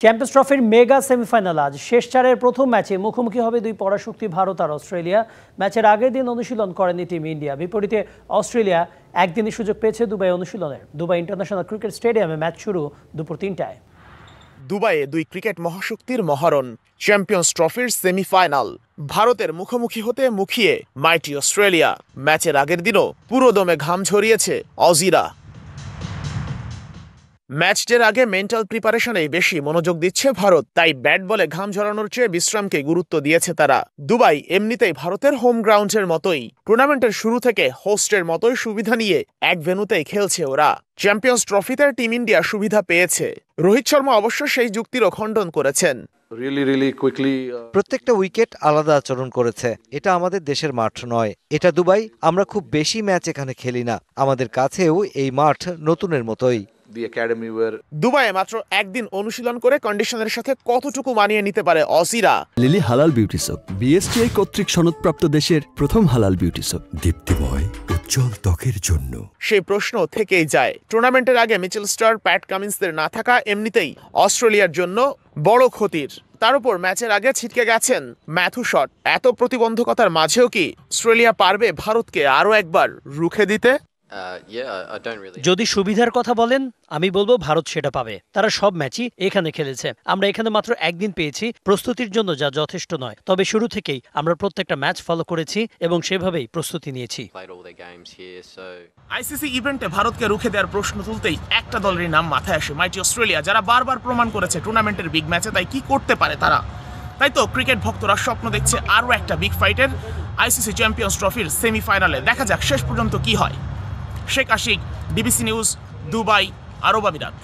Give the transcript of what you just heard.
Champions ট্রফির mega semifinal আজ শেষ চারের প্রথম ম্যাচে মুখোমুখি হবে দুই পরাশক্তি ভারত আর অস্ট্রেলিয়া। ম্যাচের আগের দিন অনুশীলন করেনি টিম ইন্ডিয়া। বিপরীতে অস্ট্রেলিয়া একদিনই সুযোগ পেয়েছে দুবাই অনুশীলনের। দুবাই ইন্টারন্যাশনাল ক্রিকেট স্টেডিয়ামে ম্যাচ শুরু দুপুর ৩টায়। দুবাইয়ে দুই ক্রিকেট মহাশক্তির মহারণ, চ্যাম্পিয়ন্স ট্রফির সেমিফাইনাল। ভারতের মুখোমুখি হতে মুখিয়ে মাইটি অস্ট্রেলিয়া। ম্যাচের আগের দিনও পুরোদমে ঘাম ঝরিয়েছে অজিরা। ম্যাচের আগে মেন্টাল প্রিপারেশনেই বেশি মনোযোগ দিচ্ছে ভারত, তাই ব্যাট বলে ঘাম ঝরানোর চেয়ে বিশ্রামকে গুরুত্ব দিয়েছে তারা। দুবাই এমনিতেই ভারতের হোম গ্রাউন্ডের মতোই, টুর্নামেন্টের শুরু থেকে হোস্টের মতোই সুবিধা নিয়ে এক ভেন্যুতেই খেলছে ওরা। চ্যাম্পিয়ন্স ট্রফিতে টিম ইন্ডিয়া সুবিধা পেয়েছে। রোহিত শর্মা অবশ্য সেই যুক্তিরও খণ্ডন করেছেন। প্রত্যেকটা উইকেট আলাদা আচরণ করেছে। এটা আমাদের দেশের মাঠ নয়, এটা দুবাই। আমরা খুব বেশি ম্যাচ এখানে খেলি না, আমাদের কাছেও এই মাঠ নতুনের মতোই। দুবাইয়ে মাত্র একদিন অনুশীলন করে কন্ডিশনের সাথে কতটুকু মানিয়ে নিতে পারে অজিরা? লিলি হালাল বিউটি সোপ, বিএসটিআই কর্তৃক সনদপ্রাপ্ত দেশের প্রথম হালাল বিউটি সোপ, দীপ্তিময় উজ্জ্বল ত্বকের জন্য। সেই প্রশ্ন থেকেই যায়। টুর্নামেন্টের আগে মিচেল স্টার, প্যাট কামিন্সদের না থাকা এমনিতেই অস্ট্রেলিয়ার জন্য বড় ক্ষতির। তার উপর ম্যাচের আগে ছিটকে গেছেন ম্যাথু শট। এত প্রতিবন্ধকতার মাঝেও কি অস্ট্রেলিয়া পারবে ভারতকে আরো একবার রুখে দিতে? যদি সুবিধার কথা বলেন, আমি বলবো ভারত সেটা পাবে। তারা সব ম্যাচই এখানে খেলেছে। আমরা এখানে মাত্র একদিন পেয়েছি, প্রস্তুতির জন্য যা যথেষ্ট নয়। তবে শুরু থেকেই আমরা প্রত্যেকটা ম্যাচ ফলো করেছি এবং সেভাবেই প্রস্তুতি নিয়েছি। আইসিসি ইভেন্টে ভারতকে রুখে দেওয়ার প্রশ্ন তুলতেই একটা দলের নাম মাথায় আসে, মাইটি অস্ট্রেলিয়া, যারা বারবার প্রমাণ করেছে টুর্নামেন্টের বিগ ম্যাচে তাই কি করতে পারে তারা। তাই তো ক্রিকেট ভক্তরা স্বপ্ন দেখছে আরও একটা বিগ ফাইটের, আইসিসি চ্যাম্পিয়ন্স ট্রফির সেমিফাইনালে। দেখা যাক শেষ পর্যন্ত কি হয়। Sheikh Ashik, DBC news, Dubai, আরব আমিরাত।